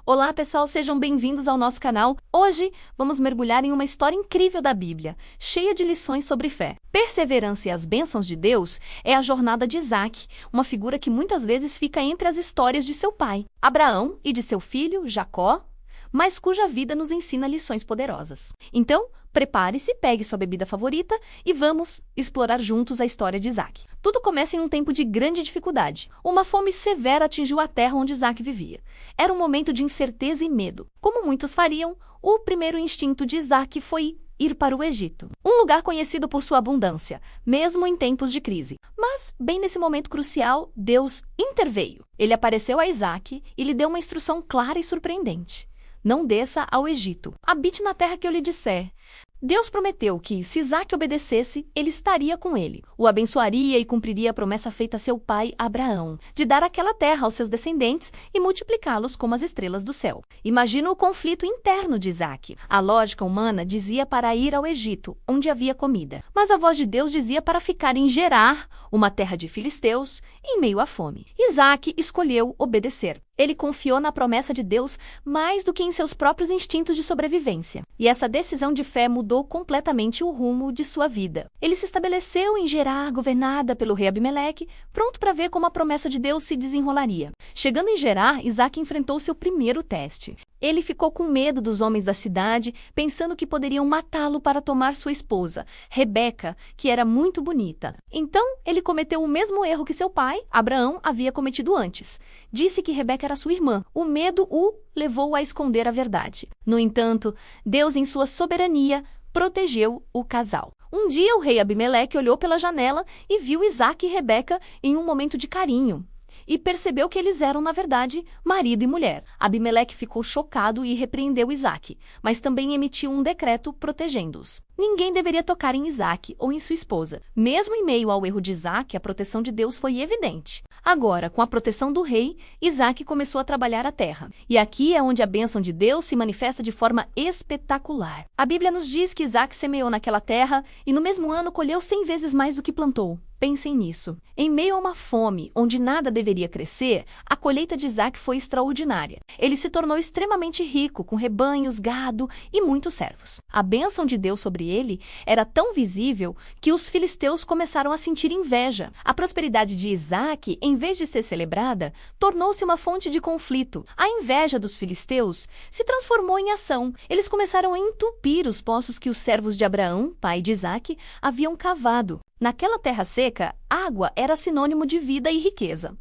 Olá, pessoal, sejam bem-vindos ao nosso canal. Hoje vamos mergulhar em uma história incrível da Bíblia, cheia de lições sobre fé. Perseverança e as bênçãos de Deus é a jornada de Isaac, uma figura que muitas vezes fica entre as histórias de seu pai, Abraão, e de seu filho, Jacó, mas cuja vida nos ensina lições poderosas. Então, prepare-se, pegue sua bebida favorita e vamos explorar juntos a história de Isaac. Tudo começa em um tempo de grande dificuldade. Uma fome severa atingiu a terra onde Isaac vivia. Era um momento de incerteza e medo. Como muitos fariam, o primeiro instinto de Isaac foi ir para o Egito, um lugar conhecido por sua abundância, mesmo em tempos de crise. Mas, bem nesse momento crucial, Deus interveio. Ele apareceu a Isaac e lhe deu uma instrução clara e surpreendente. Não desça ao Egito. Habite na terra que eu lhe disser. Deus prometeu que, se Isaac obedecesse, ele estaria com ele, o abençoaria e cumpriria a promessa feita a seu pai Abraão, de dar aquela terra aos seus descendentes e multiplicá-los como as estrelas do céu. Imagina o conflito interno de Isaac. A lógica humana dizia para ir ao Egito, onde havia comida. Mas a voz de Deus dizia para ficar em Gerar, uma terra de filisteus, em meio à fome. Isaac escolheu obedecer. Ele confiou na promessa de Deus mais do que em seus próprios instintos de sobrevivência. E essa decisão de fé mudou completamente o rumo de sua vida. Ele se estabeleceu em Gerar, governada pelo rei Abimeleque, pronto para ver como a promessa de Deus se desenrolaria. Chegando em Gerar, Isaac enfrentou seu primeiro teste. Ele ficou com medo dos homens da cidade, pensando que poderiam matá-lo para tomar sua esposa, Rebeca, que era muito bonita. Então, ele cometeu o mesmo erro que seu pai, Abraão, havia cometido antes. Disse que Rebeca era sua irmã. O medo o levou a esconder a verdade. No entanto, Deus, em sua soberania, protegeu o casal. Um dia, o rei Abimeleque olhou pela janela e viu Isaac e Rebeca em um momento de carinho. E percebeu que eles eram, na verdade, marido e mulher. Abimeleque ficou chocado e repreendeu Isaac, mas também emitiu um decreto protegendo-os. Ninguém deveria tocar em Isaac ou em sua esposa. Mesmo em meio ao erro de Isaac, a proteção de Deus foi evidente. Agora, com a proteção do rei, Isaac começou a trabalhar a terra. E aqui é onde a bênção de Deus se manifesta de forma espetacular. A Bíblia nos diz que Isaac semeou naquela terra e no mesmo ano colheu 100 vezes mais do que plantou. Pensem nisso. Em meio a uma fome, onde nada deveria crescer, a colheita de Isaac foi extraordinária. Ele se tornou extremamente rico, com rebanhos, gado e muitos servos. A bênção de Deus sobre ele era tão visível que os filisteus começaram a sentir inveja. A prosperidade de Isaac, em vez de ser celebrada, tornou-se uma fonte de conflito. A inveja dos filisteus se transformou em ação. Eles começaram a entupir os poços que os servos de Abraão, pai de Isaac, haviam cavado. Naquela terra seca, água era sinônimo de vida e riqueza.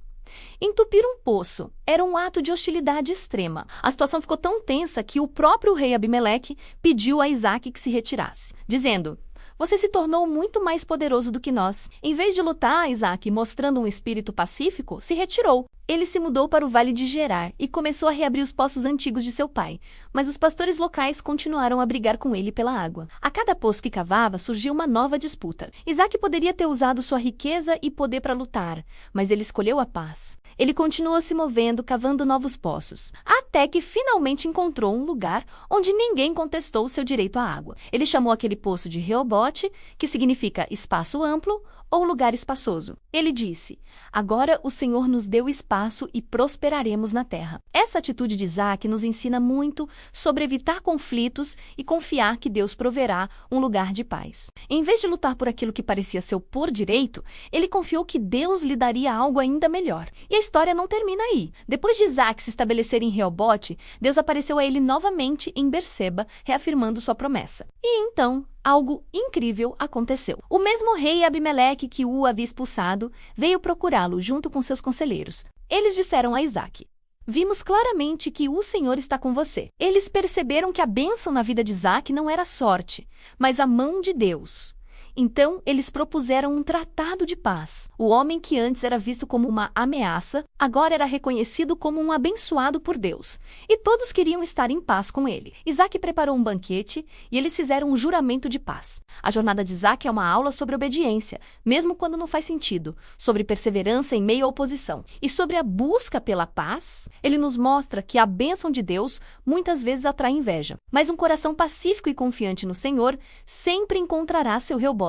Entupir um poço era um ato de hostilidade extrema. A situação ficou tão tensa que o próprio rei Abimeleque pediu a Isaac que se retirasse, dizendo: "Você se tornou muito mais poderoso do que nós." Em vez de lutar, Isaac, mostrando um espírito pacífico, se retirou. Ele se mudou para o vale de Gerar e começou a reabrir os poços antigos de seu pai. Mas os pastores locais continuaram a brigar com ele pela água. A cada poço que cavava, surgia uma nova disputa. Isaac poderia ter usado sua riqueza e poder para lutar, mas ele escolheu a paz. Ele continuou se movendo, cavando novos poços, até que finalmente encontrou um lugar onde ninguém contestou seu direito à água. Ele chamou aquele poço de Reobote, que significa espaço amplo ou lugar espaçoso. Ele disse: "Agora o Senhor nos deu espaço e prosperaremos na terra." Essa atitude de Isaac nos ensina muito sobre evitar conflitos e confiar que Deus proverá um lugar de paz. Em vez de lutar por aquilo que parecia seu por direito, ele confiou que Deus lhe daria algo ainda melhor. E a história não termina aí. Depois de Isaac se estabelecer em Reobote, Deus apareceu a ele novamente em Berseba, reafirmando sua promessa. E então, algo incrível aconteceu. O mesmo rei Abimeleque que o havia expulsado veio procurá-lo junto com seus conselheiros. Eles disseram a Isaac: "Vimos claramente que o Senhor está com você." Eles perceberam que a bênção na vida de Isaac não era sorte, mas a mão de Deus. Então, eles propuseram um tratado de paz. O homem que antes era visto como uma ameaça, agora era reconhecido como um abençoado por Deus. E todos queriam estar em paz com ele. Isaac preparou um banquete e eles fizeram um juramento de paz. A jornada de Isaac é uma aula sobre obediência, mesmo quando não faz sentido, sobre perseverança em meio à oposição. E sobre a busca pela paz, ele nos mostra que a bênção de Deus muitas vezes atrai inveja. Mas um coração pacífico e confiante no Senhor sempre encontrará seu Reobote,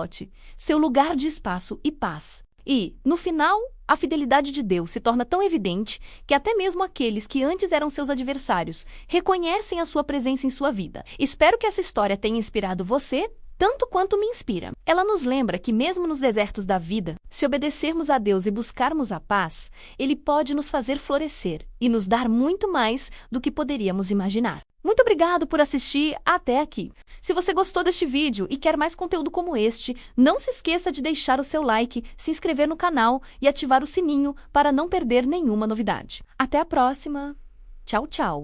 seu lugar de espaço e paz. E, no final, A fidelidade de Deus se torna tão evidente que até mesmo aqueles que antes eram seus adversários reconhecem a sua presença em sua vida. Espero que essa história tenha inspirado você tanto quanto me inspira. Ela nos lembra que mesmo nos desertos da vida, se obedecermos a Deus e buscarmos a paz, Ele pode nos fazer florescer e nos dar muito mais do que poderíamos imaginar. Muito obrigado por assistir até aqui. Se você gostou deste vídeo e quer mais conteúdo como este, não se esqueça de deixar o seu like, se inscrever no canal e ativar o sininho para não perder nenhuma novidade. Até a próxima. Tchau, tchau.